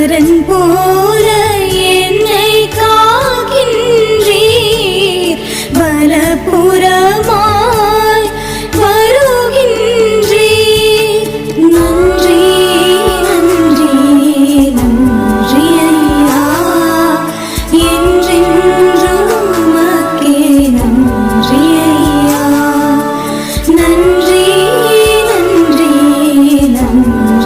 குமரன் போல என்னை காக்கின்றீர், பலபுறமாய் வருகின்றீர். நன்றி நன்றி நன்றி ஐயா, என்றென்றும் உமக்கே நன்றி ஐயா. நன்றி நன்றி நன்றி